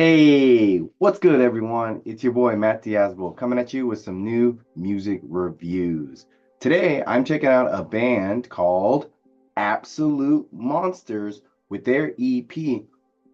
Hey, what's good, everyone? It's your boy Matt Diazbo coming at you with some new music reviews. Today, I'm checking out a band called Absolute Monsters with their EP,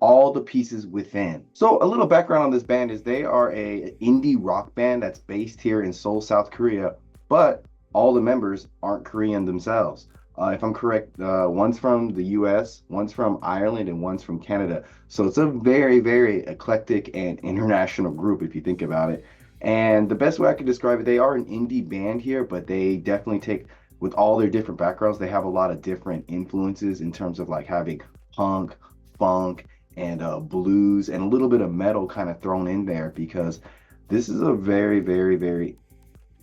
All the Pieces Within. So, a little background on this band is they are a indie rock band that's based here in Seoul, South Korea, but all the members aren't Korean themselves. If I'm correct, one's from the US, one's from Ireland, and one's from Canada. So it's a very, very eclectic and international group if you think about it. And the best way I could describe it, they are an indie band here, but they definitely take, with all their different backgrounds, they have a lot of different influences in terms of like having punk, funk, and blues, and a little bit of metal kind of thrown in there because this is a very, very, very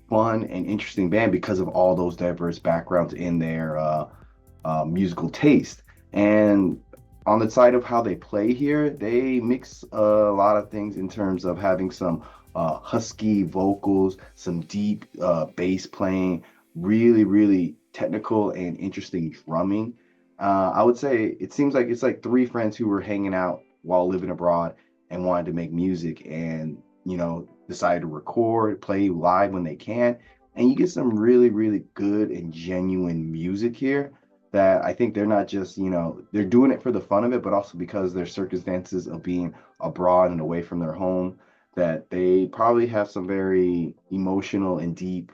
fun and interesting band because of all those diverse backgrounds in their musical taste. And on the side of how they play here, they mix a lot of things in terms of having some husky vocals, some deep bass playing, really, really technical and interesting drumming. I would say it seems like it's like three friends who were hanging out while living abroad and wanted to make music and, decided to record, play live when they can. And you get some really, really good and genuine music here that I think they're not just, they're doing it for the fun of it, but also because their circumstances of being abroad and away from their home, that they probably have some very emotional and deep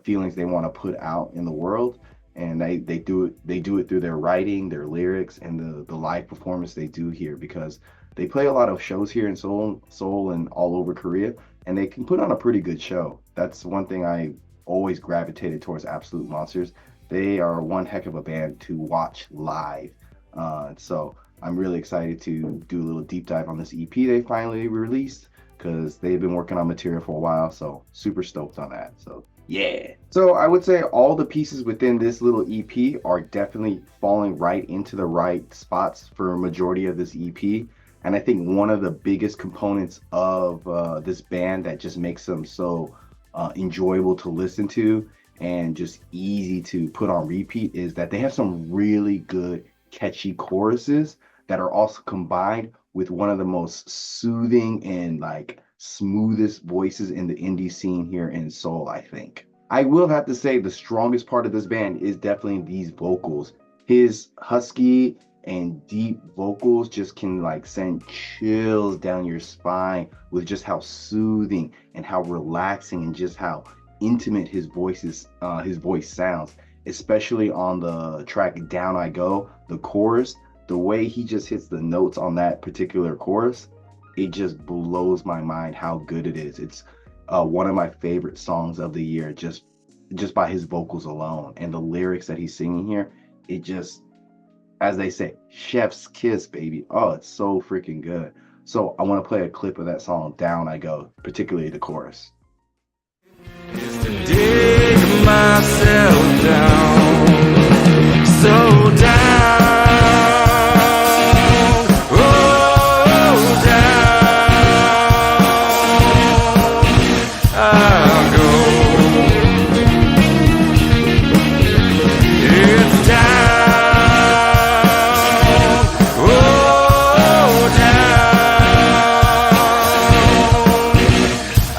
feelings they want to put out in the world. And they do it through their writing, their lyrics, and the live performance they do here because they play a lot of shows here in Seoul and all over Korea, and they can put on a pretty good show. That's one thing I always gravitated towards Absolute Monsters. They are one heck of a band to watch live. So I'm really excited to do a little deep dive on this EP they finally released because they've been working on material for a while. So super stoked on that. So yeah. So I would say all the pieces within this little EP are definitely falling right into the right spots for a majority of this EP. And I think one of the biggest components of this band that just makes them so enjoyable to listen to and just easy to put on repeat is that they have some really good catchy choruses that are also combined with one of the most soothing and like smoothest voices in the indie scene here in Seoul, I think. I will have to say the strongest part of this band is definitely these vocals. His husky and deep vocals just can like send chills down your spine with just how soothing and how relaxing and just how intimate his voice sounds, especially on the track Down I Go, the chorus, the way he just hits the notes on that particular chorus, it just blows my mind how good it is. It's one of my favorite songs of the year, just by his vocals alone and the lyrics that he's singing here. It just, as they say, chef's kiss, baby. Oh, it's so freaking good. So I want to play a clip of that song, Down I Go, particularly the chorus. Is to dig myself down, so down, oh down, I'll go. It's down, oh down,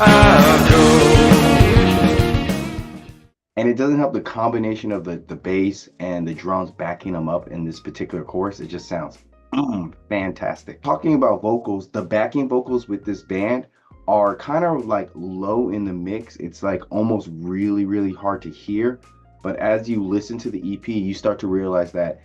I'll go. And it doesn't help the combination of the bass and the drums backing them up in this particular chorus. It just sounds fantastic. Talking about vocals, the backing vocals with this band are kind of like low in the mix. It's like almost really, really hard to hear. But as you listen to the EP, you start to realize that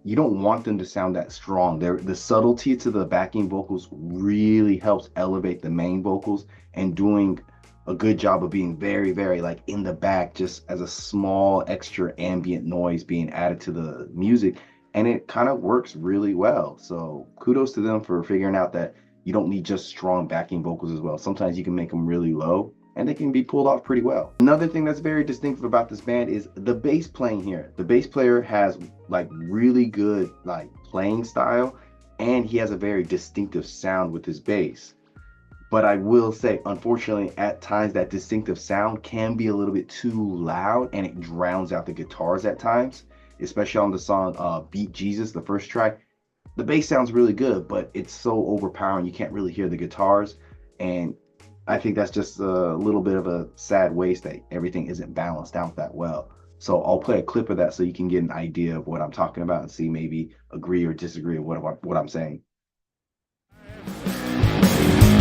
you don't want them to sound that strong. The subtlety to the backing vocals really helps elevate the main vocals and doing a good job of being very, very like in the back, just as a small extra ambient noise being added to the music. And it kind of works really well. So kudos to them for figuring out that you don't need just strong backing vocals as well. Sometimes you can make them really low and they can be pulled off pretty well. Another thing that's very distinctive about this band is the bass playing here. The bass player has like really good like playing style, and he has a very distinctive sound with his bass. But I will say, unfortunately, at times that distinctive sound can be a little bit too loud and it drowns out the guitars at times, especially on the song Beat Jesus, the first track. the bass sounds really good, but it's so overpowering you can't really hear the guitars. And I think that's just a little bit of a sad waste that everything isn't balanced out that well. So I'll play a clip of that so you can get an idea of what I'm talking about and see maybe agree or disagree with what I'm saying.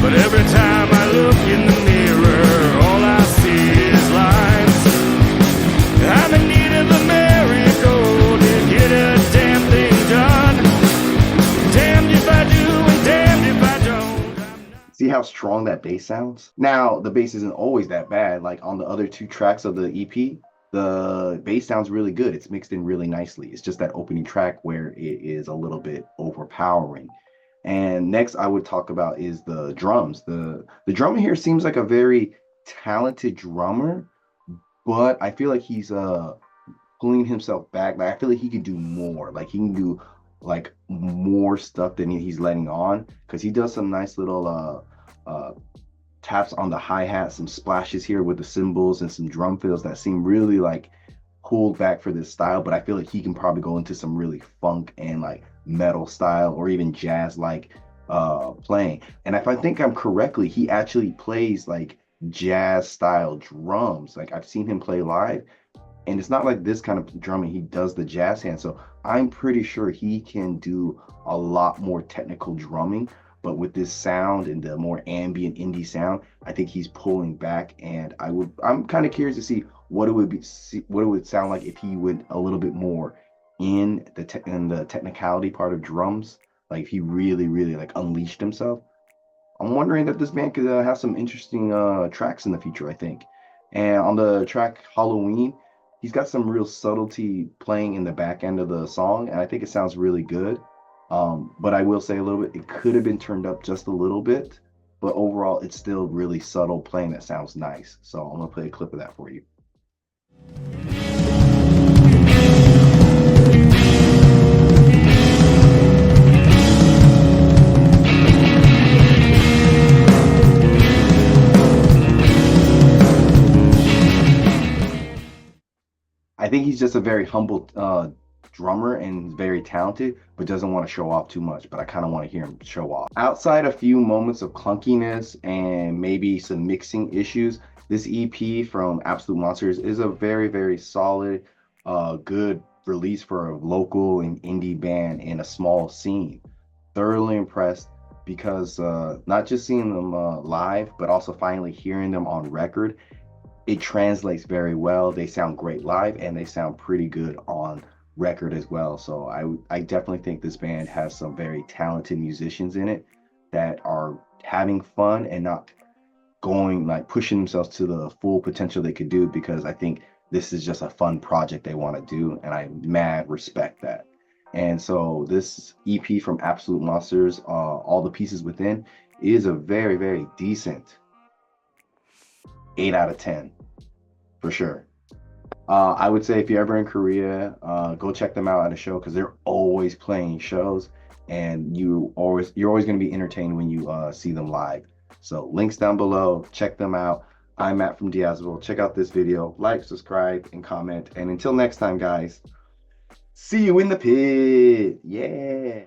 But every time I look in the mirror, all I see is lines. I'm in need of a miracle to get a damn thing done. Damned if I do and damned if I don't. See how strong that bass sounds? Now, the bass isn't always that bad. Like on the other two tracks of the EP, the bass sounds really good. It's mixed in really nicely. It's just that opening track where it is a little bit overpowering. And next I would talk about is the drums. The drummer here seems like a very talented drummer, but I feel like he's pulling himself back. Like I feel like he could do more. Like he can do like more stuff than he's letting on, because he does some nice little taps on the hi-hat, some splashes here with the cymbals and some drum fills that seem really like pulled back for this style. But I feel like he can probably go into some really funk and like metal style or even jazz like playing. And if I think I'm correctly, he actually plays like jazz style drums. Like I've seen him play live, and it's not like this kind of drumming. He does the jazz hand, so I'm pretty sure he can do a lot more technical drumming. But with this sound and the more ambient indie sound, I think he's pulling back. And I'm kind of curious to see what it would be, what it would sound like if he went a little bit more in the technicality part of drums, like if he really like unleashed himself. I'm wondering that this band could have some interesting tracks in the future, I think. And on the track Halloween, he's got some real subtlety playing in the back end of the song, and I think it sounds really good. But I will say a little bit, it could have been turned up just a little bit, but overall, it's still really subtle playing that sounds nice. So I'm gonna play a clip of that for you. I think he's just a very humble drummer and very talented, but doesn't want to show off too much. But I kind of want to hear him show off. Outside a few moments of clunkiness and maybe some mixing issues, this EP from Absolute Monsters is a very solid, good release for a local and indie band in a small scene. Thoroughly impressed because not just seeing them live, but also finally hearing them on record, it translates very well. They sound great live and they sound pretty good on record as well. So I definitely think this band has some very talented musicians in it that are having fun and not going like pushing themselves to the full potential they could do, because I think this is just a fun project they want to do, and I mad respect that. And so this EP from Absolute Monsters, All the Pieces Within, is a very decent 8 out of 10 for sure. I would say if you're ever in Korea, go check them out at a show, because they're always playing shows, and you're always going to be entertained when you see them live. So links down below, check them out. I'm Matt from Diazable. Check out this video, like, subscribe, and comment. And until next time, guys, see you in the pit. Yeah.